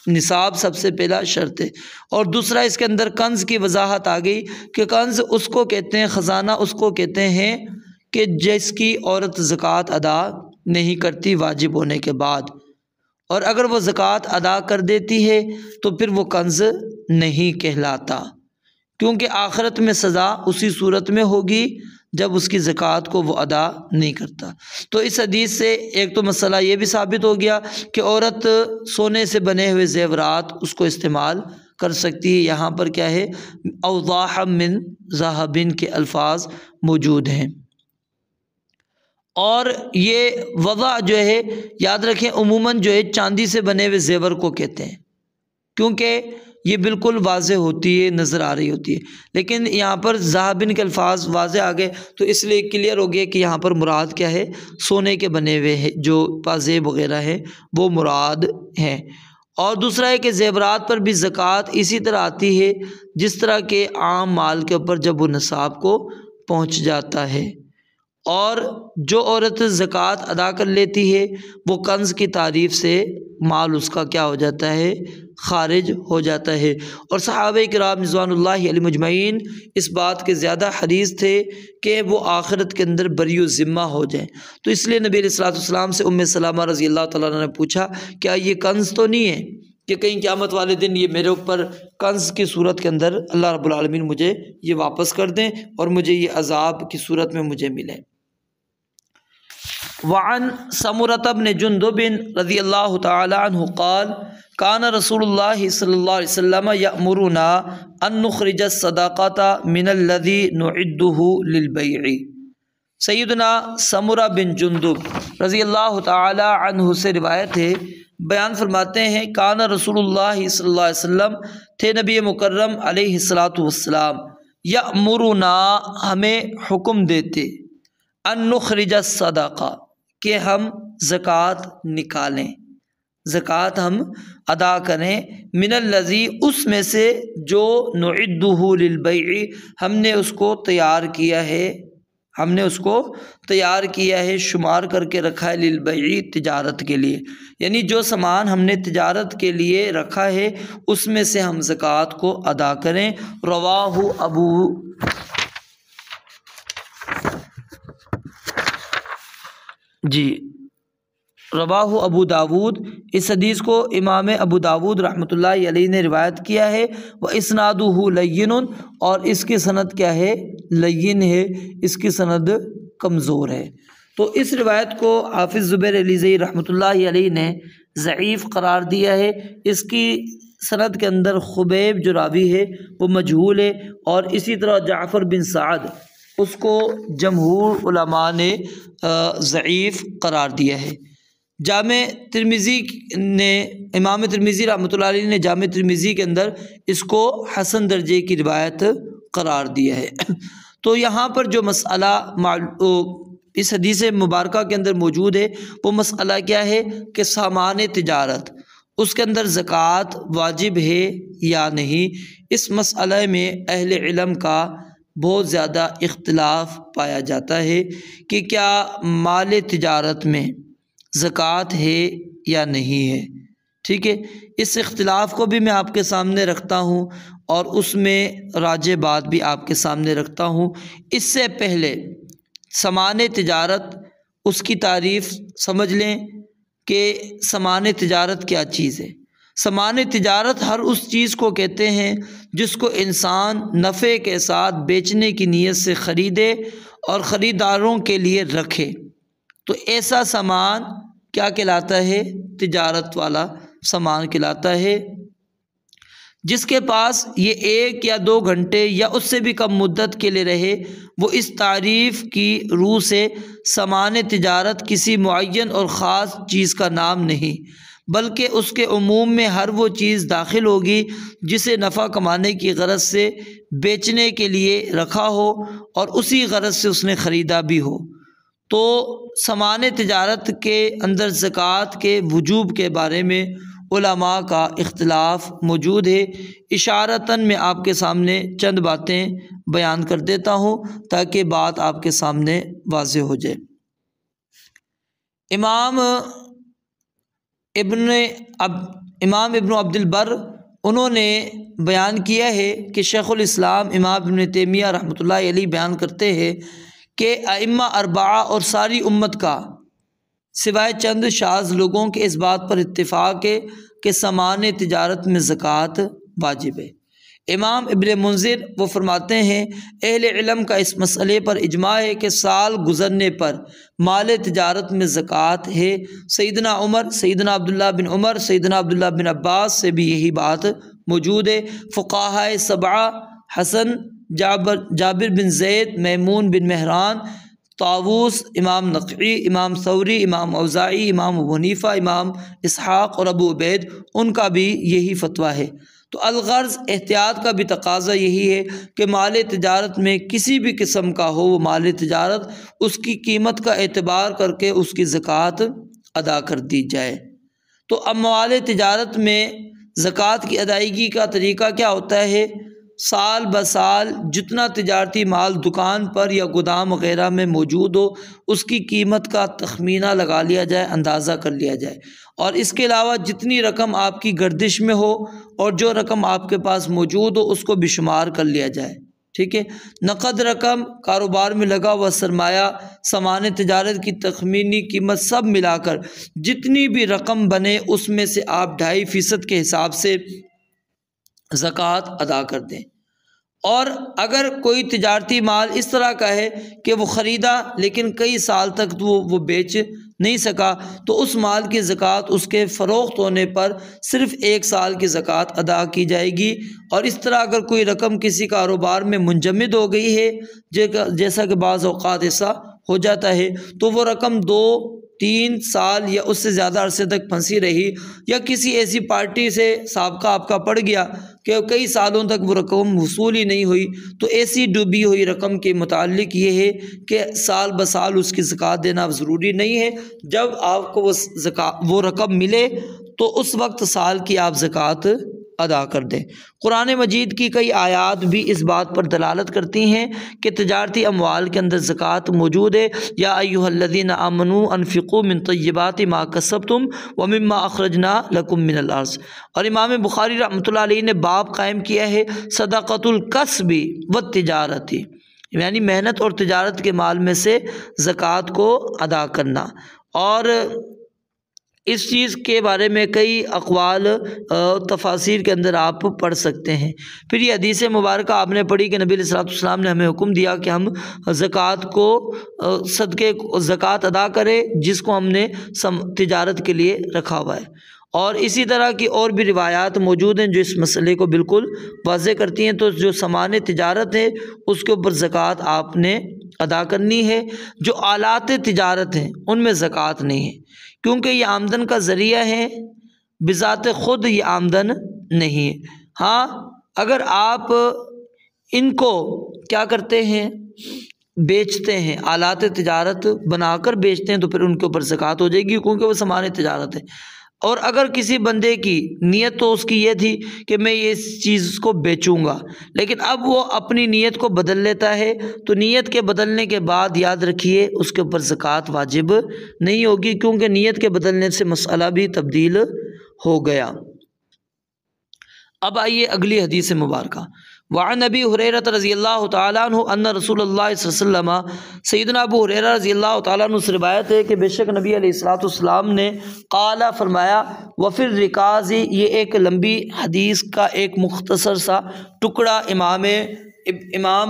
Speaker 1: نصاب سب سے پہلا شرط ہے، اور دوسرا اس کے اندر کنز کی وضاحت آ گئی کہ کنز اس کو کہتے ہیں، خزانہ اس کو کہتے ہیں کہ جس کی عورت زکوٰۃ ادا نہیں کرتی واجب ہونے کے بعد، اور اگر وہ زکوٰۃ ادا کر دیتی ہے تو پھر وہ کنز نہیں کہلاتا، کیونکہ آخرت میں سزا اسی صورت میں ہوگی جب اس کی زکوٰۃ کو وہ ادا نہیں کرتا۔ تو اس حدیث سے ایک تو مسئلہ یہ بھی ثابت ہو گیا کہ عورت سونے سے بنے ہوئے زیورات اس کو استعمال کر سکتی ہے۔ یہاں پر کیا ہے؟ اوضاح من ذہب کے الفاظ موجود ہیں، اور یہ وضع جو ہے یاد رکھیں عموماً جو ہے چاندی سے بنے ہوئے زیور کو کہتے ہیں، کیونکہ یہ بالکل واضح ہوتی ہے، نظر آ رہی ہوتی ہے، لیکن یہاں پر ذہبن کے الفاظ واضح آ گئے تو اس لیے کلیئر ہو گیا کہ یہاں پر مراد کیا ہے؟ سونے کے بنے ہوئے ہیں جو پازیب وغیرہ ہیں وہ مراد ہیں۔ اور دوسرا ہے کہ زیورات پر بھی زکوٰۃ اسی طرح آتی ہے جس طرح کے عام مال کے اوپر جب وہ نصاب کو پہنچ جاتا ہے، اور جو عورت زکوٰۃ ادا کر لیتی ہے وہ کنز کی تعریف سے مال اس کا کیا ہو جاتا ہے؟ خارج ہو جاتا ہے۔ اور صحابہ کرام رضوان اللہ علیہم اجمعین اس بات کے زیادہ حریص تھے کہ وہ آخرت کے اندر بری و ذمہ ہو جائیں، تو اس لیے نبی علیہ الصلوۃ والسلام سے ام سلمہ رضی اللہ تعالیٰ عنہ نے پوچھا کیا یہ کنز تو نہیں ہے کہ کہیں قیامت والے دن یہ میرے اوپر کنز کی صورت کے اندر اللہ رب العالمین مجھے یہ واپس کر دیں اور مجھے یہ عذاب کی صورت میں مجھے ملے۔ وعن سمرة بن جندب رضی اللہ تعالی عنہ قال کان رسول اللہ صلی اللہ علیہ وسلم یأمرنا ان نخرج الصدقة من الذي نعده للبیع۔ سیدنا سمرہ بن جندب رضی اللہ تعالی عنہ سے روایت ہے، بیان فرماتے ہیں کان رسول اللہ صلی اللہ علیہ وسلم تھے نبی مکرم علیہ الصلاۃ والسلام یأمرنا ہمیں حکم دیتے، ان نخرج الصدقہ کہ ہم زکوٰۃ نکالیں، زکوٰۃ ہم ادا کریں، من الذی اس میں سے جو نعدہ للبیع ہم نے اس کو تیار کیا ہے، ہم نے اس کو تیار کیا ہے، شمار کر کے رکھا ہے، للبیع تجارت کے لیے، یعنی جو سامان ہم نے تجارت کے لیے رکھا ہے اس میں سے ہم زکوٰۃ کو ادا کریں۔ رواہ ابو داود، اس حدیث کو امام ابو داود رحمۃ اللہ علیہ نے روایت کیا ہے، وَإِسْنَادُهُ لَيِّنٌ، اور اس کی سند کیا ہے؟ لین ہے، اس کی سند کمزور ہے۔ تو اس روایت کو حافظ زبیر علی زئی رحمۃ اللہ علیہ نے ضعیف قرار دیا ہے، اس کی سند کے اندر خبیب جو راوی ہے وہ مجہول ہے، اور اسی طرح جعفر بن سعد اس کو جمہور علماء نے ضعیف قرار دیا ہے۔ جامع ترمذی نے، امام ترمذی رحمۃ اللہ علیہ نے جامع ترمذی کے اندر اس کو حسن درجے کی روایت قرار دیا ہے۔ تو یہاں پر جو مسئلہ اس حدیث مبارکہ کے اندر موجود ہے وہ مسئلہ کیا ہے کہ سامان تجارت اس کے اندر زکوٰۃ واجب ہے یا نہیں، اس مسئلے میں اہل علم کا بہت زیادہ اختلاف پایا جاتا ہے کہ کیا مال تجارت میں زکوٰۃ ہے یا نہیں ہے، ٹھیک ہے۔ اس اختلاف کو بھی میں آپ کے سامنے رکھتا ہوں اور اس میں راجح بات بھی آپ کے سامنے رکھتا ہوں۔ اس سے پہلے سامان تجارت، اس کی تعریف سمجھ لیں کہ سامان تجارت کیا چیز ہے۔ سامان تجارت ہر اس چیز کو کہتے ہیں جس کو انسان نفع کے ساتھ بیچنے کی نیت سے خریدے اور خریداروں کے لیے رکھے، تو ایسا سامان کیا کہلاتا ہے؟ تجارت والا سامان کہلاتا ہے۔ جس کے پاس یہ 1 یا 2 گھنٹے یا اس سے بھی کم مدت کے لیے رہے، وہ اس تعریف کی روح سے سامان تجارت کسی معین اور خاص چیز کا نام نہیں، بلکہ اس کے عموم میں ہر وہ چیز داخل ہوگی جسے نفع کمانے کی غرض سے بیچنے کے لیے رکھا ہو اور اسی غرض سے اس نے خریدا بھی ہو۔ تو سامان تجارت کے اندر زکوٰۃ کے وجوب کے بارے میں علماء کا اختلاف موجود ہے۔ اشارتاً میں آپ کے سامنے چند باتیں بیان کر دیتا ہوں تاکہ بات آپ کے سامنے واضح ہو جائے۔ امام ابن عبد البر انہوں نے بیان کیا ہے کہ شیخ الاسلام امام ابن تیمیہ رحمۃ اللہ علیہ بیان کرتے ہیں کہ ائمہ اربعہ اور ساری امت کا سوائے چند شاذ لوگوں کے اس بات پر اتفاق ہے کہ سامان تجارت میں زکوٰۃ واجب ہے۔ امام ابن منذر وہ فرماتے ہیں اہل علم کا اس مسئلے پر اجماع ہے کہ سال گزرنے پر مال تجارت میں زکوٰۃ ہے۔ سیدنا عمر، سیدنا عبداللہ بن عمر، سیدنا عبداللہ بن عباس سے بھی یہی بات موجود ہے۔ فقہائے سبعہ حسن، جابر بن زید، میمون بن مہران، طاووس، امام نخعی، امام ثوری، امام اوزاعی، امام ابو حنیفہ، امام اسحاق اور ابو عبید، ان کا بھی یہی فتویٰ ہے۔ تو الغرض احتیاط کا بھی تقاضا یہی ہے کہ مال تجارت میں کسی بھی قسم کا ہو وہ مال تجارت، اس کی قیمت کا اعتبار کر کے اس کی زکوٰۃ ادا کر دی جائے۔ تو اب مال تجارت میں زکوٰۃ کی ادائیگی کا طریقہ کیا ہوتا ہے؟ سال بسال جتنا تجارتی مال دکان پر یا گودام وغیرہ میں موجود ہو اس کی قیمت کا تخمینہ لگا لیا جائے، اندازہ کر لیا جائے، اور اس کے علاوہ جتنی رقم آپ کی گردش میں ہو اور جو رقم آپ کے پاس موجود ہو اس کو بھی شمار کر لیا جائے، ٹھیک ہے۔ نقد رقم، کاروبار میں لگا ہوا سرمایہ، سامان تجارت کی تخمینی قیمت سب ملا کر جتنی بھی رقم بنے اس میں سے آپ 2.5% کے حساب سے زکوٰۃ ادا کر دیں۔ اور اگر کوئی تجارتی مال اس طرح کا ہے کہ وہ خریدا لیکن کئی سال تک وہ بیچ نہیں سکا تو اس مال کی زکوٰۃ اس کے فروخت ہونے پر صرف 1 سال کی زکوٰۃ ادا کی جائے گی۔ اور اس طرح اگر کوئی رقم کسی کاروبار میں منجمد ہو گئی ہے، جیسا کہ بعض اوقات ایسا ہو جاتا ہے، تو وہ رقم 2 3 سال یا اس سے زیادہ عرصے تک پھنسی رہی، یا کسی ایسی پارٹی سے سابقہ آپ کا پڑ گیا کہ کئی سالوں تک وہ رقم وصول ہی نہیں ہوئی، تو ایسی ڈوبی ہوئی رقم کے متعلق یہ ہے کہ سال بسال اس کی زکوٰۃ دینا ضروری نہیں ہے۔ جب آپ کو وہ رقم ملے تو اس وقت سال کی آپ زکوٰۃ ادا کر دیں۔ قرآن مجید کی کئی آیات بھی اس بات پر دلالت کرتی ہیں کہ تجارتی اموال کے اندر زکوٰۃ موجود ہے۔ یا ایھا الذین آمنوا انفقوا من طیبات ما کسبتم ومما اخرجنا لکم من الارض۔ اور امام بخاری رحمۃ اللہ علیہ نے باب قائم کیا ہے صدقۃ الکسب والتجارت، یعنی محنت اور تجارت کے مال میں سے زکوٰۃ کو ادا کرنا۔ اور اس چیز کے بارے میں کئی اقوال تفاسیر کے اندر آپ پڑھ سکتے ہیں۔ پھر یہ حدیث مبارکہ آپ نے پڑھی کہ نبی علیہ الصلوۃ والسلام نے ہمیں حکم دیا کہ ہم زکوٰۃ ادا کریں جس کو ہم نے تجارت کے لیے رکھا ہوا ہے۔ اور اسی طرح کی اور بھی روایات موجود ہیں جو اس مسئلے کو بالکل واضح کرتی ہیں۔ تو جو سامان تجارت ہے اس کے اوپر زکوٰۃ آپ نے ادا کرنی ہے۔ جو آلات تجارت ہیں ان میں زکوٰۃ نہیں ہے، کیونکہ یہ آمدن کا ذریعہ ہے، بذات خود یہ آمدن نہیں ہے۔ ہاں اگر آپ ان کو کیا کرتے ہیں، بیچتے ہیں، آلات تجارت بنا کر بیچتے ہیں، تو پھر ان کے اوپر زکوٰۃ ہو جائے گی کیونکہ وہ سامان تجارت ہے۔ اور اگر کسی بندے کی نیت تو اس کی یہ تھی کہ میں اس چیز کو بیچوں گا، لیکن اب وہ اپنی نیت کو بدل لیتا ہے، تو نیت کے بدلنے کے بعد یاد رکھیے اس کے اوپر زکوٰۃ واجب نہیں ہوگی، کیونکہ نیت کے بدلنے سے مسئلہ بھی تبدیل ہو گیا۔ اب آئیے اگلی حدیث مبارکہ۔ وعن ابی ہریرہ رضی اللہ تعالیٰ عنہ ان رسول اللہ صلی اللہ علیہ وسلم، سیدنا ابو ہریرہ رضی اللہ تعالیٰ عنہ سے روایت ہے کہ بے شک نبی علیہ الصلوۃ والسلام نے قال فرمایا، وفی الرکاز، یہ ایک لمبی حدیث کا ایک مختصر سا ٹکڑا امام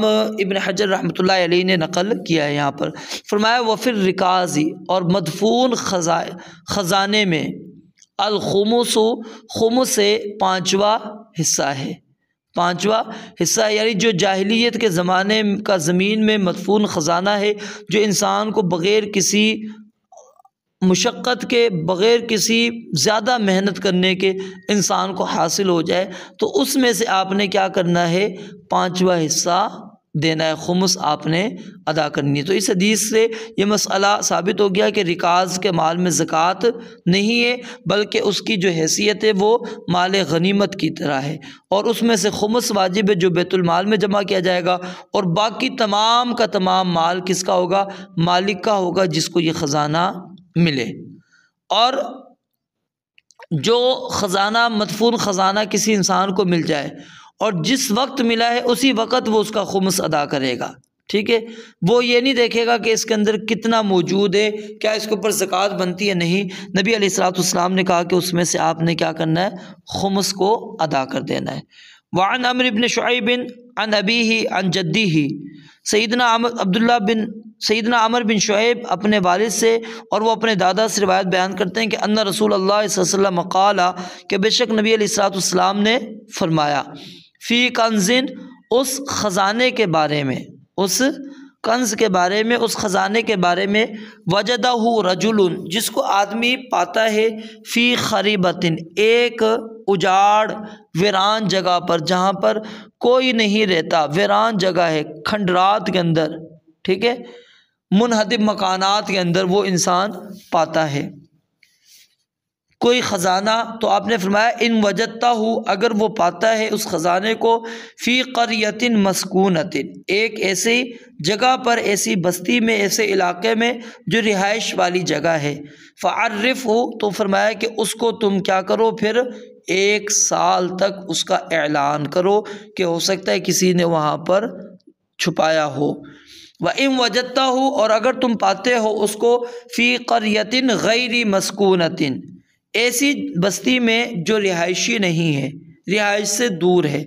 Speaker 1: ابن حجر رحمۃ اللہ علیہ نے نقل کیا ہے۔ یہاں پر فرمایا وفی الرکاز، اور مدفون خزانے میں، الخمس، خمس سے 5واں حصہ ہے، 5واں حصہ، یعنی جو جاہلیت کے زمانے کا زمین میں مدفون خزانہ ہے، جو انسان کو بغیر کسی مشقت کے، بغیر کسی زیادہ محنت کرنے کے انسان کو حاصل ہو جائے، تو اس میں سے آپ نے کیا کرنا ہے، 5واں حصہ دینا ہے، خمس آپ نے ادا کرنی ہے۔ تو اس حدیث سے یہ مسئلہ ثابت ہو گیا کہ رکاز کے مال میں زکوٰۃ نہیں ہے، بلکہ اس کی جو حیثیت ہے وہ مال غنیمت کی طرح ہے، اور اس میں سے خمس واجب ہے جو بیت المال میں جمع کیا جائے گا، اور باقی تمام کا تمام مال کس کا ہوگا، مالک کا ہوگا جس کو یہ خزانہ ملے۔ اور جو خزانہ، مدفون خزانہ کسی انسان کو مل جائے اور جس وقت ملا ہے اسی وقت وہ اس کا خمس ادا کرے گا، ٹھیک ہے، وہ یہ نہیں دیکھے گا کہ اس کے اندر کتنا موجود ہے، کیا اس کے اوپر زکوٰۃ بنتی ہے، نہیں، نبی علیہ الصلوۃ والسلام نے کہا کہ اس میں سے آپ نے کیا کرنا ہے، خمس کو ادا کر دینا ہے۔ وعن عمرو بن شعیب عن ابیہ عن جدہ، سیدنا عمر بن شعیب اپنے والد سے اور وہ اپنے دادا سے روایت بیان کرتے ہیں کہ ان رسول اللہ صلی اللہ علیہ وسلم قال، کہ بے شک نبی علیہ الصلوۃ والسلام نے فرمایا، فی کنز، اس خزانے کے بارے میں، اس کنز کے بارے میں، اس خزانے کے بارے میں، وجدہ رجل، جس کو آدمی پاتا ہے، فی خریبۃ، ایک اجاڑ ویران جگہ پر، جہاں پر کوئی نہیں رہتا، ویران جگہ ہے، کھنڈرات کے اندر، ٹھیک ہے، منہدم مکانات کے اندر وہ انسان پاتا ہے کوئی خزانہ، تو آپ نے فرمایا ان وجدتہ، اگر وہ پاتا ہے اس خزانے کو، فی قریۃ مسکونۃ، ایک ایسی جگہ پر، ایسی بستی میں، ایسے علاقے میں جو رہائش والی جگہ ہے، فعرفہ، تو فرمایا کہ اس کو تم کیا کرو، پھر 1 سال تک اس کا اعلان کرو کہ ہو سکتا ہے کسی نے وہاں پر چھپایا ہو۔ وَإِن وَجَدْتَهُ، اور اگر تم پاتے ہو اس کو، فی قریۃ غیر مسکونۃ، ایسی بستی میں جو رہائشی نہیں ہے، رہائش سے دور ہے،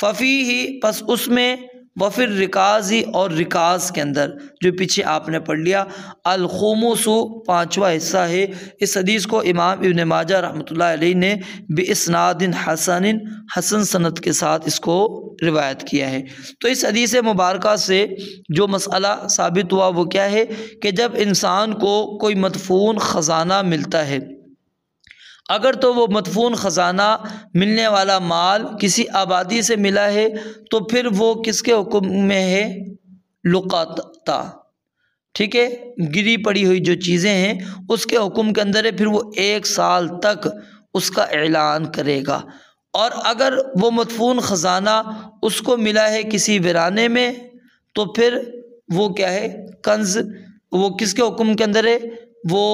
Speaker 1: ففیہ، پس اس میں، وفر رکازی اور رکاز کے اندر جو پیچھے آپ نے پڑھ لیا الخمس پانچواں حصہ ہے۔ اس حدیث کو امام ابن ماجہ رحمۃ اللہ علیہ نے باسناد حسن سند کے ساتھ اس کو روایت کیا ہے۔ تو اس حدیث مبارکہ سے جو مسئلہ ثابت ہوا وہ کیا ہے کہ جب انسان کو کوئی مدفون خزانہ ملتا ہے، اگر تو وہ مدفون خزانہ ملنے والا مال کسی آبادی سے ملا ہے تو پھر وہ کس کے حکم میں ہے؟ لقطہ، ٹھیک ہے، گری پڑی ہوئی جو چیزیں ہیں اس کے حکم کے اندر ہے، پھر وہ 1 سال تک اس کا اعلان کرے گا۔ اور اگر وہ مدفون خزانہ اس کو ملا ہے کسی ویرانے میں تو پھر وہ کیا ہے؟ کنز، وہ کس کے حکم کے اندر ہے؟ وہ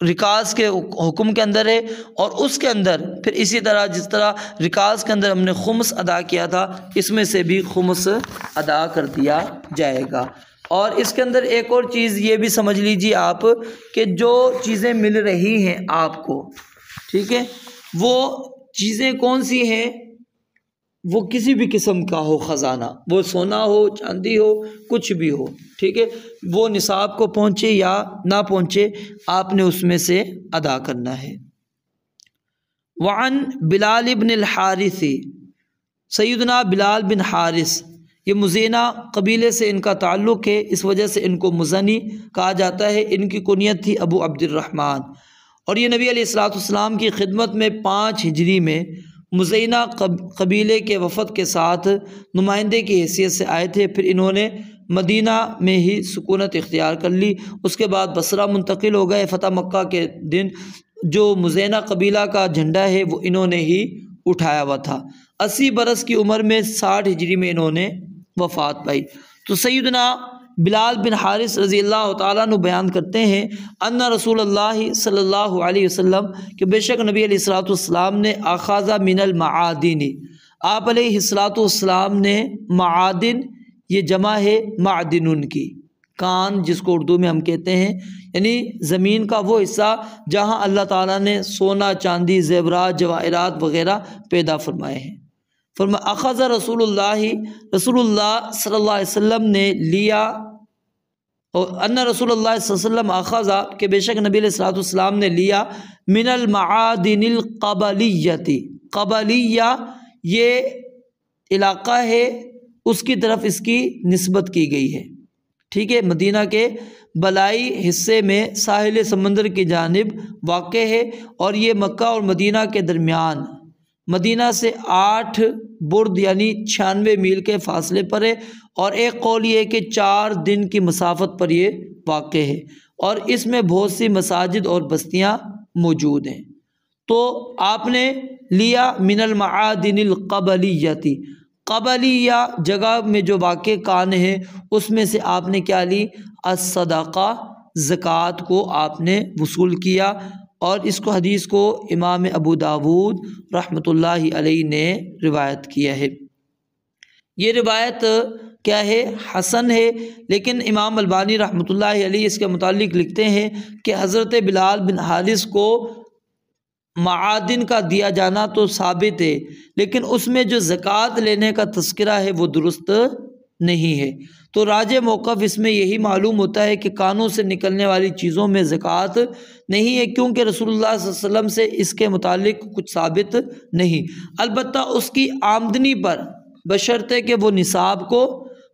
Speaker 1: رکاز کے حکم کے اندر ہے، اور اس کے اندر پھر اسی طرح جس طرح رکاز کے اندر ہم نے خمس ادا کیا تھا، اس میں سے بھی خمس ادا کر دیا جائے گا۔ اور اس کے اندر ایک اور چیز یہ بھی سمجھ لیجیے آپ کہ جو چیزیں مل رہی ہیں آپ کو، ٹھیک ہے، وہ چیزیں کون سی ہیں؟ وہ کسی بھی قسم کا ہو خزانہ، وہ سونا ہو، چاندی ہو، کچھ بھی ہو، ٹھیک ہے، وہ نصاب کو پہنچے یا نہ پہنچے آپ نے اس میں سے ادا کرنا ہے۔ وعن بلال بن الحارث، سیدنا بلال بن حارث، یہ مزینہ قبیلے سے ان کا تعلق ہے، اس وجہ سے ان کو مزنی کہا جاتا ہے۔ ان کی کنیت تھی ابو عبد الرحمن، اور یہ نبی علیہ الصلوۃ والسلام کی خدمت میں 5 ہجری میں مزینہ قبیلے کے وفد کے ساتھ نمائندے کی حیثیت سے آئے تھے۔ پھر انہوں نے مدینہ میں ہی سکونت اختیار کر لی، اس کے بعد بصرہ منتقل ہو گئے۔ فتح مکہ کے دن جو مزینہ قبیلہ کا جھنڈا ہے وہ انہوں نے ہی اٹھایا ہوا تھا۔ 80 برس کی عمر میں 60 ہجری میں انہوں نے وفات پائی۔ تو سیدنا بلال بن حارث رضی اللہ تعالیٰ عنہ بیان کرتے ہیں ان رسول اللہ صلی اللہ علیہ وسلم کہ بے شک نبی علیہ الصلوۃ والسلام نے اخذ من المعادن، آپ علیہ الصلوۃ والسلام نے معادن، یہ جمع ہے معدن کی، کان جس کو اردو میں ہم کہتے ہیں، یعنی زمین کا وہ حصہ جہاں اللہ تعالیٰ نے سونا، چاندی، زیورات، جواہرات وغیرہ پیدا فرمائے ہیں۔ فرمایا اخذ رسول اللہ صلی اللہ علیہ وسلم نے لیا، اور ان رسول اللہ صلی اللہ علیہ وسلم اخذ کہ بے شک نبی علیہ الصلوۃ والسلام نے لیا من المعادن القبلیتی، قبلیہ یہ علاقہ ہے، اس کی طرف اس کی نسبت کی گئی ہے، ٹھیک ہے، مدینہ کے بلائی حصے میں ساحل سمندر کی جانب واقع ہے، اور یہ مکہ اور مدینہ کے درمیان مدینہ سے 8 برد یعنی 96 میل کے فاصلے پر ہے، اور ایک قول یہ ہے کہ 4 دن کی مسافت پر یہ واقع ہے، اور اس میں بہت سی مساجد اور بستیاں موجود ہیں۔ تو آپ نے لیا من المعادن القبلیتی، قبلیہ جگہ میں جو واقع کان ہے اس میں سے آپ نے کیا لی؟ الصدقہ، زکوٰۃ کو آپ نے وصول کیا، اور اس کو حدیث کو امام ابو داود رحمۃ اللہ علیہ نے روایت کیا ہے۔ یہ روایت کیا ہے؟ حسن ہے، لیکن امام البانی رحمۃ اللہ علیہ اس کے متعلق لکھتے ہیں کہ حضرت بلال بن حارث کو معادن کا دیا جانا تو ثابت ہے، لیکن اس میں جو زکوٰۃ لینے کا تذکرہ ہے وہ درست نہیں ہے۔ تو راجح موقف اس میں یہی معلوم ہوتا ہے کہ کانوں سے نکلنے والی چیزوں میں زکوٰۃ نہیں ہے، کیونکہ رسول اللہ صلی اللہ علیہ وسلم سے اس کے متعلق کچھ ثابت نہیں، البتہ اس کی آمدنی پر بشرطے کہ وہ نصاب کو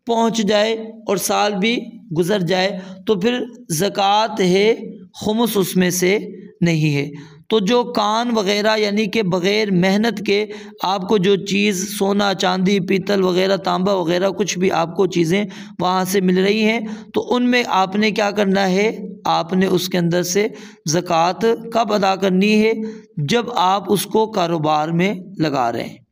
Speaker 1: پہنچ جائے اور سال بھی گزر جائے تو پھر زکوٰۃ ہے، خمس اس میں سے نہیں ہے۔ تو جو کان وغیرہ یعنی کہ بغیر محنت کے آپ کو جو چیز سونا، چاندی، پیتل وغیرہ، تانبا وغیرہ کچھ بھی آپ کو چیزیں وہاں سے مل رہی ہیں تو ان میں آپ نے کیا کرنا ہے؟ آپ نے اس کے اندر سے زکوٰۃ کب ادا کرنی ہے؟ جب آپ اس کو کاروبار میں لگا رہے ہیں،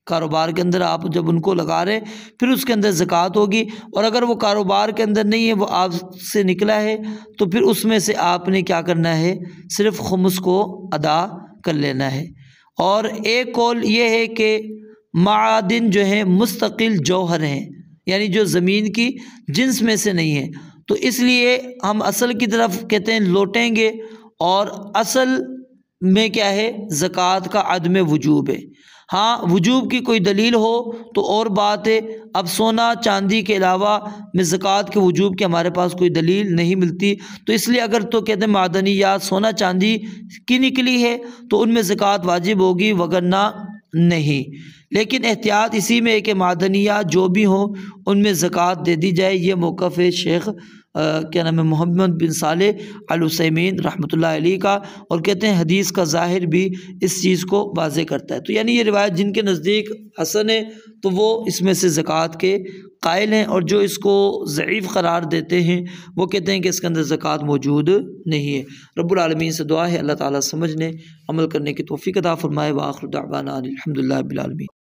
Speaker 1: کاروبار کے اندر آپ جب ان کو لگا رہے ہیں پھر اس کے اندر زکوٰۃ ہوگی، اور اگر وہ کاروبار کے اندر نہیں ہے، وہ آپ سے نکلا ہے تو پھر اس میں سے آپ نے کیا کرنا ہے؟ صرف خمس کو ادا کر لینا ہے۔ اور ایک قول یہ ہے کہ معادن جو ہیں مستقل جوہر ہیں، یعنی جو زمین کی جنس میں سے نہیں ہے، تو اس لیے ہم اصل کی طرف کہتے ہیں لوٹیں گے، اور اصل میں کیا ہے زکوٰۃ کا عدم وجوب ہے۔ ہاں وجوب کی کوئی دلیل ہو تو اور بات ہے، اب سونا چاندی کے علاوہ میں زکوٰۃ کے وجوب کے ہمارے پاس کوئی دلیل نہیں ملتی، تو اس لیے اگر تو کہتے ہیں معدنیات سونا چاندی کی نکلی ہے تو ان میں زکوٰۃ واجب ہوگی، وگرنہ نہیں۔ لیکن احتیاط اسی میں ہے کہ معدنیات جو بھی ہوں ان میں زکوٰۃ دے دی جائے۔ یہ موقف ہے شیخ کیا نام ہے محمد بن صالح العثیمین رحمۃ اللہ علیہ کا، اور کہتے ہیں حدیث کا ظاہر بھی اس چیز کو واضح کرتا ہے۔ تو یعنی یہ روایت جن کے نزدیک حسن ہے تو وہ اس میں سے زکوٰۃ کے قائل ہیں، اور جو اس کو ضعیف قرار دیتے ہیں وہ کہتے ہیں کہ اس کے اندر زکوٰۃ موجود نہیں ہے۔ رب العالمین سے دعا ہے اللہ تعالیٰ سمجھنے عمل کرنے کی توفیق عطا فرمائے۔ وآخر دعوانا الحمد للہ رب العالمین۔